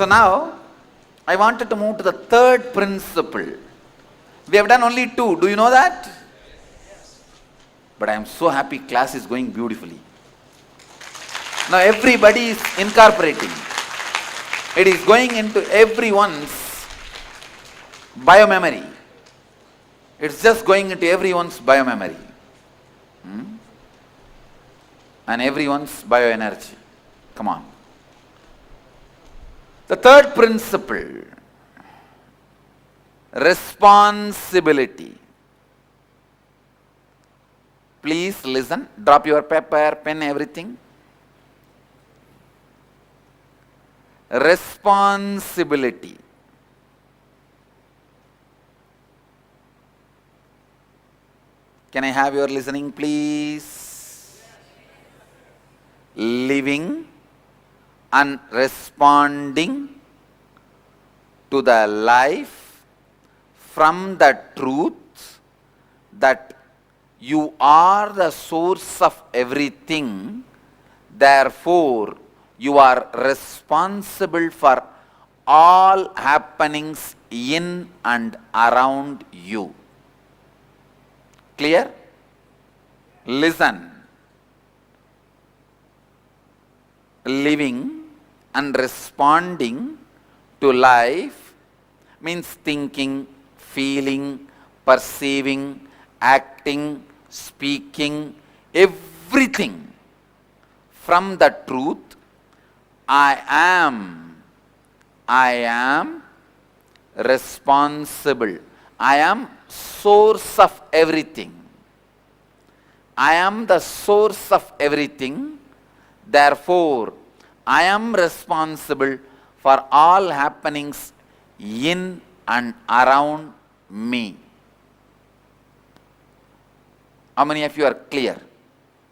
now, I wanted to move to the third principle. We have done only two. Do you know that? But I am so happy class is going beautifully. Now everybody is incorporating. It is going into everyone's biomemory. It's just going into everyone's biomemory. And everyone's bioenergy. Come on. The third principle, responsibility. Please listen, drop your paper, pen, everything. Responsibility. Can I have your listening, please? Living and responding to the life from the truth that you are the source of everything, therefore you are responsible for all happenings in and around you. Clear? Listen. Living and responding to life means thinking, feeling, perceiving, acting, speaking, everything from the truth. I am responsible. I am source of everything. I am the source of everything. Therefore, I am responsible for all happenings in and around me. How many of you are clear?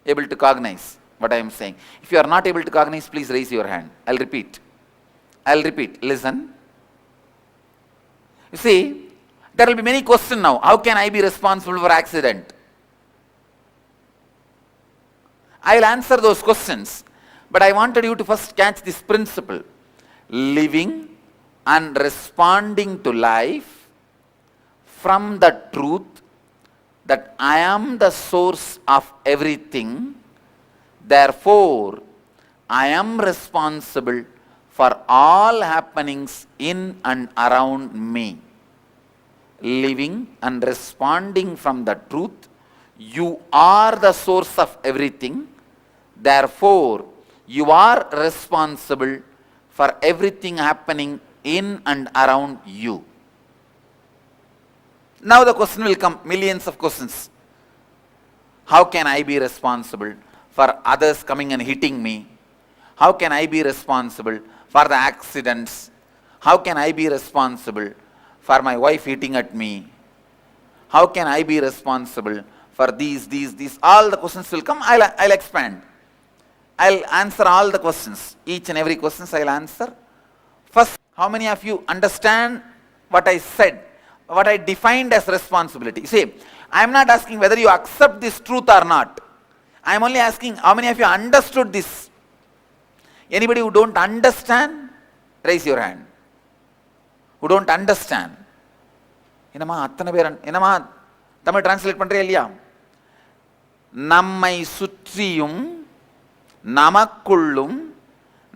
Able to cognize what I am saying? If you are not able to cognize, please raise your hand. I'll repeat. Listen. You see, there will be many questions now. How can I be responsible for accident? I will answer those questions. But I wanted you to first catch this principle. Living and responding to life from the truth that I am the source of everything. Therefore, I am responsible for all happenings in and around me. Living and responding from the truth, you are the source of everything. Therefore, you are responsible for everything happening in and around you. Now the question will come, millions of questions. How can I be responsible for others coming and hitting me? How can I be responsible for the accidents? How can I be responsible for my wife hitting at me? How can I be responsible for these? All the questions will come. I'll expand. I'll answer all the questions. Each and every question I'll answer. First, how many of you understand what I said? What I defined as responsibility? See, I am not asking whether you accept this truth or not. I am only asking how many of you understood this. Anybody who don't understand, raise your hand. Who don't understand? என்னமா அத்தனை பேர் என்னமா Tamil translate பண்றே இல்லையா? நம்மை சுற்றியும் நமக்குள்ளும்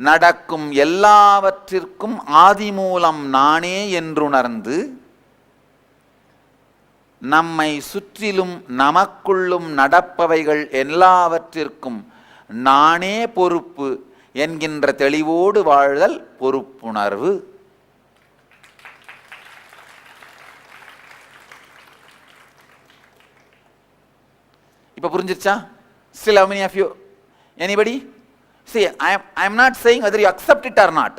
நடக்கும் எல்லாவற்றிற்கும் ஆதிமூலம் நானே என்றுணர்ந்து நம்மை சுற்றிலும் நமக்குள்ளும் நடப்பவைகள் எல்லாவற்றிற்கும் நானே பொறுப்பு என்கின்ற தெளிவோடு வாழ்தல் பொறுப்புணர்வு. இப்ப புரிஞ்சிருச்சா? Still how many of you? Anybody? See, I am not saying whether you accept it or not.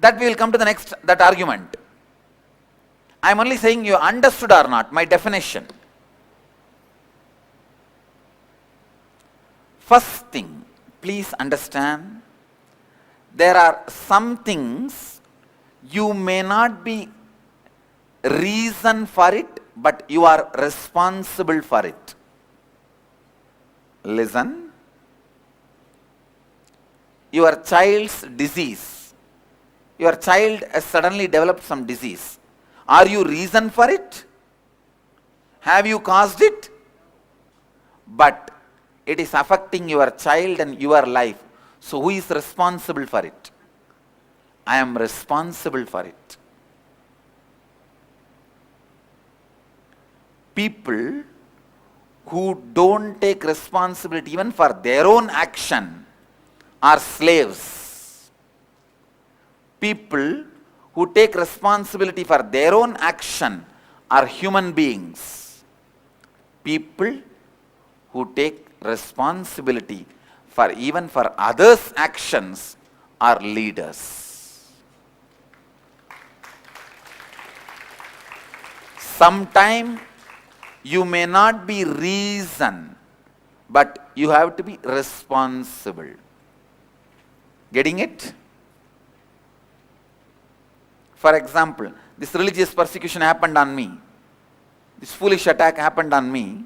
That we will come to the next, that argument. I am only saying you understood or not, my definition. First thing, please understand, there are some things you may not be reason for it, but you are responsible for it. Listen. Your child's disease, your child has suddenly developed some disease. Are you reason for it? Have you caused it? But it is affecting your child and your life. So who is responsible for it? I am responsible for it. People who don't take responsibility even for their own action are slaves. People who take responsibility for their own action are human beings. People who take responsibility for even for others' actions are leaders. Sometime you may not be reason, but you have to be responsible. Getting it? For example, this religious persecution happened on me. This foolish attack happened on me.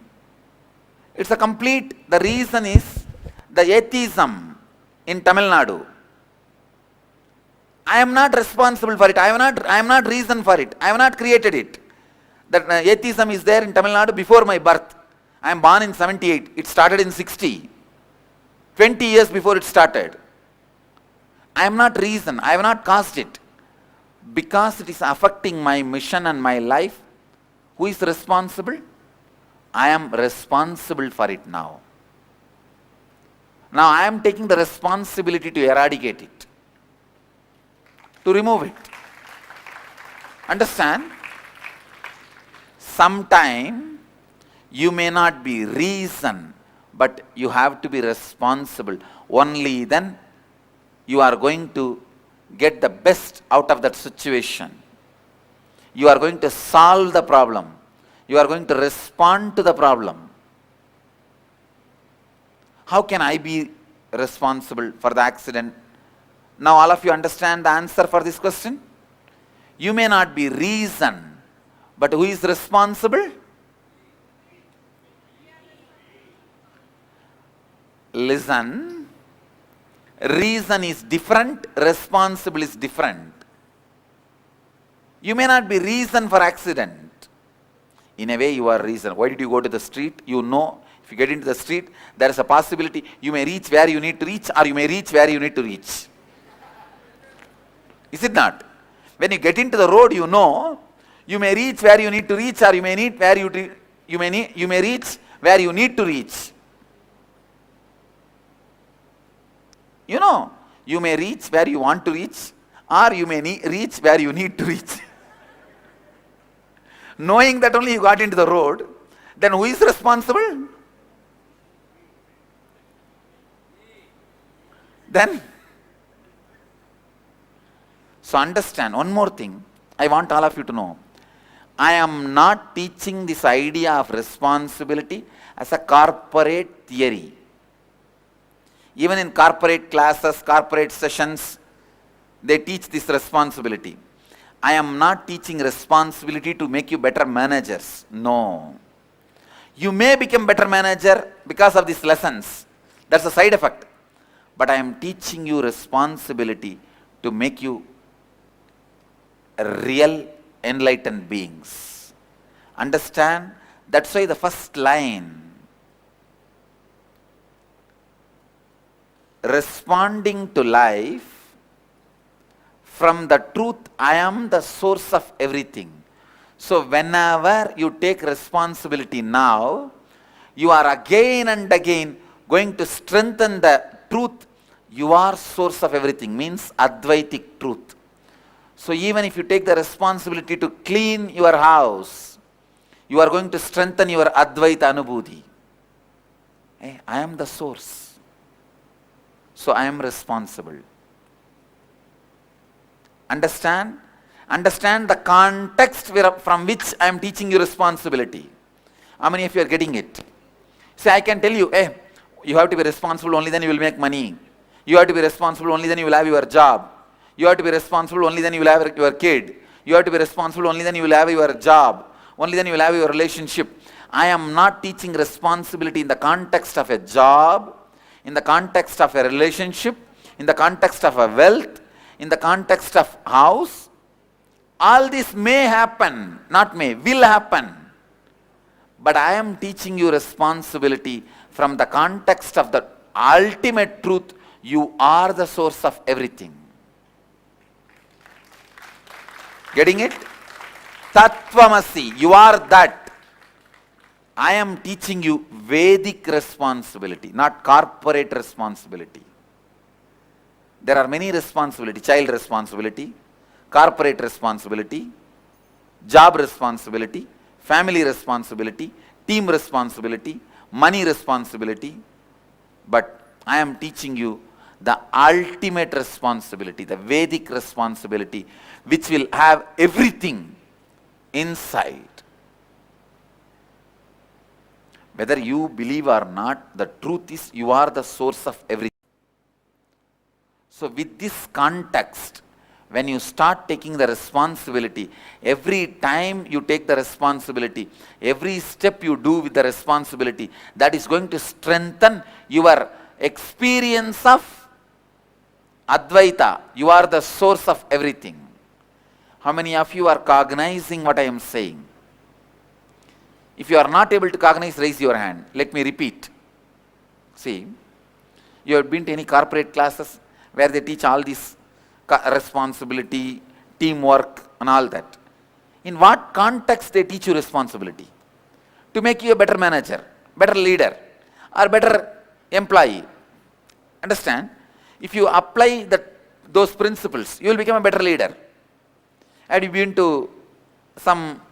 It's a complete, the reason is the atheism in Tamil Nadu. I am not responsible for it. I am not reason for it. I have not created it. That atheism is there in Tamil Nadu before my birth. I am born in 78. It started in 60. 20 years before it started. I am not reason. I have not caused it. Because it is affecting my mission and my life, who is responsible? I am responsible for it now. Now I am taking the responsibility to eradicate it, to remove it. Understand? Sometime you may not be reason, but you have to be responsible. Only then you are going to get the best out of that situation. You are going to solve the problem. You are going to respond to the problem. How can I be responsible for the accident? Now all of you understand the answer for this question? You may not be reason, but who is responsible? Listen. Reason is different, responsible is different. You may not be reason for accident. In a way you are reason. Why did you go to the street? You know, if you get into the street, there is a possibility you may reach where you need to reach, or you may reach where you need to reach. Is it not? When you get into the road, you know, you may reach where you need to reach, or you may reach where you need to reach. You know, you may reach where you want to reach, or you may reach where you need to reach. Knowing that only you got into the road, then who is responsible? Then, so understand one more thing. I want all of you to know. I am not teaching this idea of responsibility as a corporate theory. Even in corporate classes, corporate sessions, they teach this responsibility. I am not teaching responsibility to make you better managers. No. You may become better manager because of these lessons. That's a side effect. But I am teaching you responsibility to make you real enlightened beings. Understand? That's why the first line, responding to life from the truth, I am the source of everything. So whenever you take responsibility now, you are again and again going to strengthen the truth. You are source of everything, means Advaitic truth. So even if you take the responsibility to clean your house, you are going to strengthen your Advaita Anubhuti. I am the source. So I am responsible. Understand? Understand the context from which I am teaching you responsibility. How many of you are getting it? See, I can tell you, you have to be responsible, only then you will make money. You have to be responsible, only then you will have your job. You have to be responsible, only then you will have your kid. You have to be responsible, only then you will have your job. Only then you will have your relationship. I am not teaching responsibility in the context of a job, in the context of a relationship, in the context of a wealth, in the context of house, all this may happen, not may, will happen. But I am teaching you responsibility from the context of the ultimate truth. You are the source of everything. Getting it? Tattvamasi, you are that. I am teaching you Vedic responsibility, not corporate responsibility. There are many responsibilities: child responsibility, corporate responsibility, job responsibility, family responsibility, team responsibility, money responsibility. But I am teaching you the ultimate responsibility, the Vedic responsibility, which will have everything inside. Whether you believe or not, the truth is you are the source of everything. So with this context, when you start taking the responsibility, every time you take the responsibility, every step you do with the responsibility, that is going to strengthen your experience of Advaita. You are the source of everything. How many of you are cognizing what I am saying? If you are not able to cognize, raise your hand. Let me repeat. See, you have been to any corporate classes where they teach all this responsibility, teamwork and all that. In what context they teach you responsibility? To make you a better manager, better leader or better employee. Understand? If you apply those principles, you will become a better leader. Have you been to some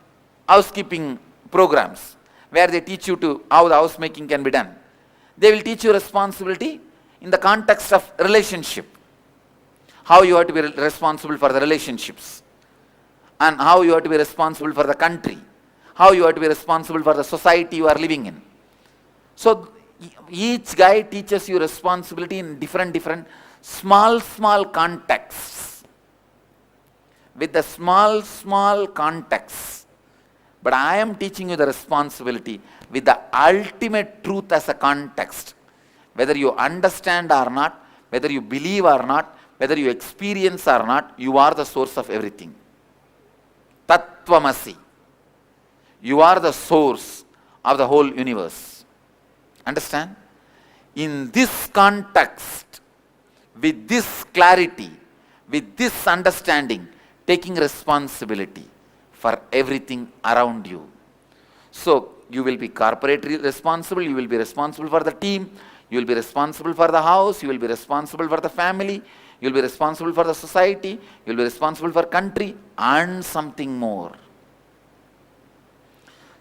housekeeping programs where they teach you to how the housemaking can be done? They will teach you responsibility in the context of relationship. How you have to be responsible for the relationships, and how you have to be responsible for the country, how you have to be responsible for the society you are living in. So each guy teaches you responsibility in different small contexts, with the small contexts. But I am teaching you the responsibility with the ultimate truth as a context. Whether you understand or not, whether you believe or not, whether you experience or not, you are the source of everything. Tattvamasi. You are the source of the whole universe. Understand? In this context, with this clarity, with this understanding, taking responsibility for everything around you. So, you will be corporately responsible, you will be responsible for the team, you will be responsible for the house, you will be responsible for the family, you will be responsible for the society, you will be responsible for country and something more.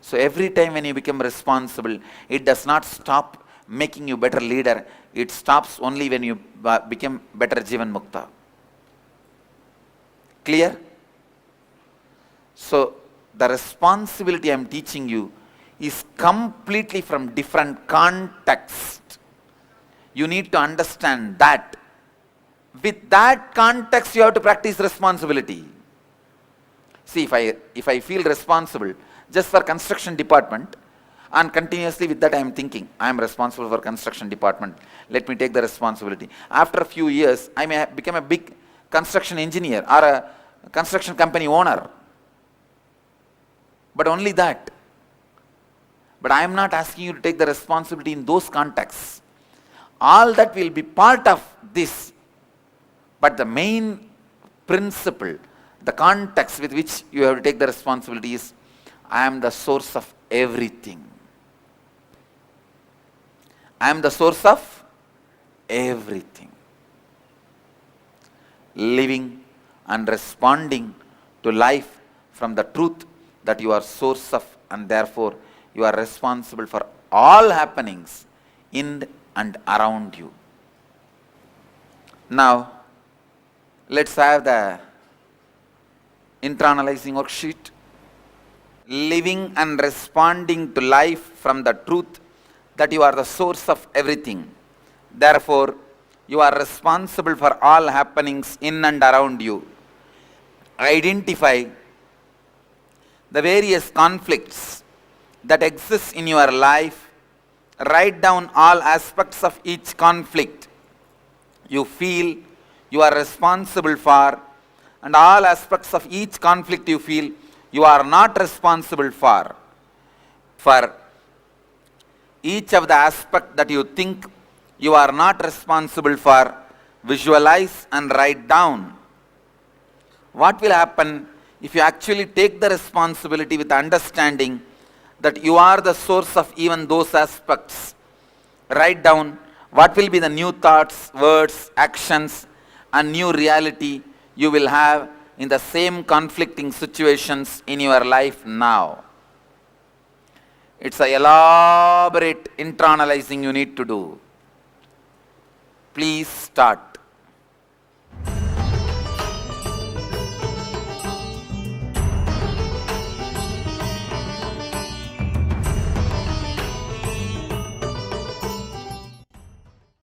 So every time when you become responsible, it does not stop making you better leader, it stops only when you become better Jivan Mukta. Clear? So the responsibility I am teaching you is completely from different context. You need to understand that. With that context, you have to practice responsibility. See, if I feel responsible just for construction department, and continuously with that I am thinking, I am responsible for construction department, let me take the responsibility. After a few years, I may become a big construction engineer or a construction company owner. But only that. But I am not asking you to take the responsibility in those contexts. All that will be part of this. But the main principle, the context with which you have to take the responsibility is, I am the source of everything. I am the source of everything. Living and responding to life from the truth that you are source of, and therefore you are responsible for all happenings in and around you. Now, let's have the internalizing worksheet. Living and responding to life from the truth that you are the source of everything. Therefore, you are responsible for all happenings in and around you. Identify the various conflicts that exist in your life. Write down all aspects of each conflict you feel, you are responsible for, and all aspects of each conflict you feel you are not responsible for. For each of the aspect that you think you are not responsible for, visualize and write down. What will happen if you actually take the responsibility with understanding that you are the source of even those aspects? Write down what will be the new thoughts, words, actions, and new reality you will have in the same conflicting situations in your life now. It's an elaborate internalizing you need to do. Please start.